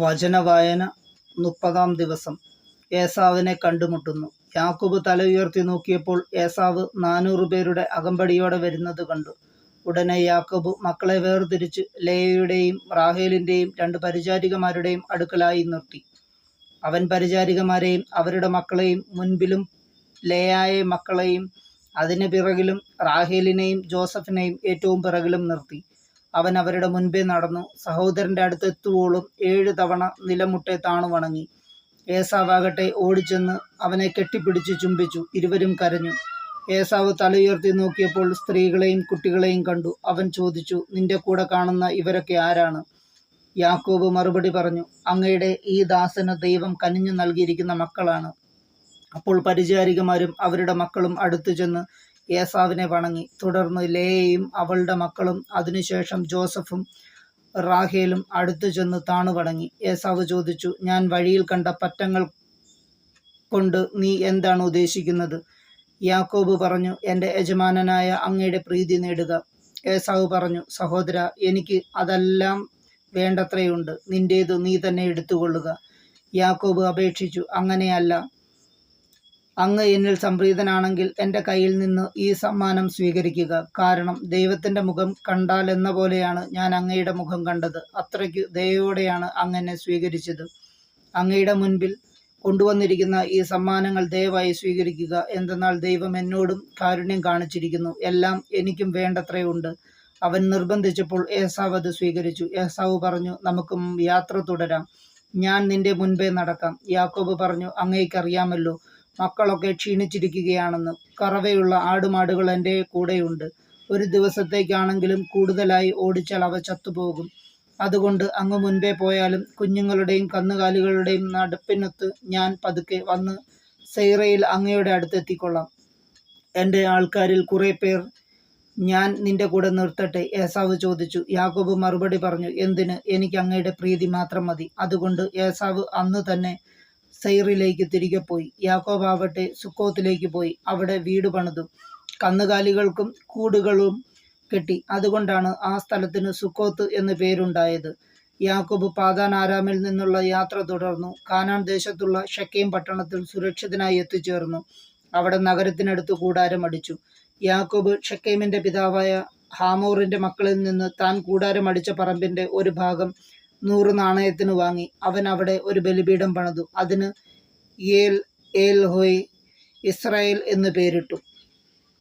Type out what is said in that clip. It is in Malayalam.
വചനവായന 30-ാം ദിവസം. ഏസാവിനെ കണ്ടുമുട്ടുന്നു. യാക്കോബ് തല ഉയർത്തി നോക്കിയപ്പോൾ ഏസാവ് 400 പേരുടെ അകമ്പടിയോടെ വരുന്നത് കണ്ടു. ഉടനെ യാക്കോബ് മക്കളെ വേർതിരിച്ച് ലേയയുടെയും റാഹേലിന്റെയും 2 പരിചാരികമാരുടെയും അടുക്കലായി നിർത്തി. അവൻ പരിചാരികമാരെയും അവരുടെ മക്കളെയും മുൻപിലും ലേയായെ മക്കളെയും അതിന് പിറകിലും റാഹേലിനെയും ജോസഫിനെയും ഏറ്റവും പിറകിലും നിർത്തി. അവൻ അവരുടെ മുൻപേ നടന്നു. സഹോദരന്റെ അടുത്തെത്തുവോളം 7 തവണ നിലമുട്ടെ താണു വണങ്ങി. ഏസാവാകട്ടെ ഓടിച്ചെന്ന് അവനെ കെട്ടിപ്പിടിച്ച് ചുംബിച്ചു. ഇരുവരും കരഞ്ഞു. ഏസാവ് തലയുയർത്തി നോക്കിയപ്പോൾ സ്ത്രീകളെയും കുട്ടികളെയും കണ്ടു. അവൻ ചോദിച്ചു, നിന്റെ കൂടെ കാണുന്ന ഇവരൊക്കെ ആരാണ്? യാക്കോബ് മറുപടി പറഞ്ഞു, അങ്ങയുടെ ഈ ദാസന് ദൈവം കനിഞ്ഞു നൽകിയിരിക്കുന്ന മക്കളാണ്. അപ്പോൾ പരിചാരികമാരും അവരുടെ മക്കളും അടുത്തു ചെന്ന് ഏസാവിനെ വണങ്ങി. തുടർന്ന് ലേയയും അവളുടെ മക്കളും അതിനുശേഷം ജോസഫും റാഹേലും അടുത്തു ചെന്ന് താണു വണങ്ങി. ഏസാവ് ചോദിച്ചു, ഞാൻ വഴിയിൽ കണ്ട പറ്റങ്ങൾ കൊണ്ട് നീ എന്താണ് ഉദ്ദേശിക്കുന്നത്? യാക്കോബ് പറഞ്ഞു, എൻ്റെ യജമാനനായ അങ്ങയുടെ പ്രീതി നേടുക. ഏസാവ് പറഞ്ഞു, സഹോദര, എനിക്ക് അതെല്ലാം വേണ്ടത്രയുണ്ട്. നിന്റേത് നീ തന്നെ എടുത്തുകൊള്ളുക. യാക്കോബ് അപേക്ഷിച്ചു, അങ്ങനെയല്ല. അങ്ങ് എന്നിൽ സംപ്രീതനാണെങ്കിൽ എൻ്റെ കയ്യിൽ നിന്ന് ഈ സമ്മാനം സ്വീകരിക്കുക. കാരണം ദൈവത്തിൻ്റെ മുഖം കണ്ടാലെന്ന പോലെയാണ് ഞാൻ അങ്ങയുടെ മുഖം കണ്ടത്. അത്രയ്ക്ക് ദയയോടെയാണ് അങ്ങ് എന്നെ സ്വീകരിച്ചത്. അങ്ങയുടെ മുൻപിൽ കൊണ്ടുവന്നിരിക്കുന്ന ഈ സമ്മാനങ്ങൾ ദയവായി സ്വീകരിക്കുക. എന്തെന്നാൽ ദൈവം എന്നോടും കാരുണ്യം കാണിച്ചിരിക്കുന്നു. എല്ലാം എനിക്കും വേണ്ടത്രയുണ്ട്. അവൻ നിർബന്ധിച്ചപ്പോൾ ഏസാവ് അത് സ്വീകരിച്ചു. ഏസാവ് പറഞ്ഞു, നമുക്ക് യാത്ര തുടരാം. ഞാൻ നിന്റെ മുൻപേ നടക്കാം. യാക്കോബ് പറഞ്ഞു, അങ്ങേക്കറിയാമല്ലോ മക്കളൊക്കെ ക്ഷീണിച്ചിരിക്കുകയാണെന്ന്. കറവയുള്ള ആടുമാടുകൾ എൻ്റെ കൂടെയുണ്ട്. ഒരു ദിവസത്തേക്കാണെങ്കിലും കൂടുതലായി ഓടിച്ചാൽ അവ ചത്തുപോകും. അതുകൊണ്ട് അങ്ങ് മുൻപേ പോയാലും കുഞ്ഞുങ്ങളുടെയും കന്നുകാലികളുടെയും നടപ്പിനൊത്ത് ഞാൻ പതുക്കെ വന്ന് സെയ്റയിൽ അങ്ങയുടെ അടുത്തെത്തിക്കൊള്ളാം. എൻ്റെ ആൾക്കാരിൽ കുറെ പേർ ഞാൻ നിന്റെ കൂടെ നിർത്തട്ടെ? ഏസാവ് ചോദിച്ചു. യാക്കോബ് മറുപടി പറഞ്ഞു, എന്തിന്? എനിക്ക് അങ്ങയുടെ പ്രീതി മാത്രം മതി. അതുകൊണ്ട് ഏസാവ് അന്ന് തന്നെ സെയ്റിലേക്ക് തിരികെ പോയി. യാക്കോബ് ആവട്ടെ സുക്കോത്തിലേക്ക് പോയി അവിടെ വീട് പണിതു. കന്നുകാലികൾക്കും കൂടുകളും കെട്ടി. അതുകൊണ്ടാണ് ആ സ്ഥലത്തിന് സുക്കോത്ത് എന്ന് പേരുണ്ടായത്. യാക്കോബ് പാദാൻ ആരാമിൽ നിന്നുള്ള യാത്ര തുടർന്നു. കാനാൻ ദേശത്തുള്ള ഷെക്കേം പട്ടണത്തിൽ സുരക്ഷിതനായി എത്തിച്ചേർന്നു. അവിടെ നഗരത്തിനടുത്ത് കൂടാരം അടിച്ചു. യാക്കോബ് ഷെക്കേമിന്റെ പിതാവായ ഹാമോറിന്റെ മക്കളിൽ നിന്ന് താൻ കൂടാരം അടിച്ച പറമ്പിന്റെ ഒരു ഭാഗം 100 നാണയത്തിന് വാങ്ങി. അവൻ അവിടെ ഒരു ബലിപീഠം പണിതു. അതിന് ഏൽ ഹോയ് ഇസ്രായേൽ എന്ന് പേരിട്ടു.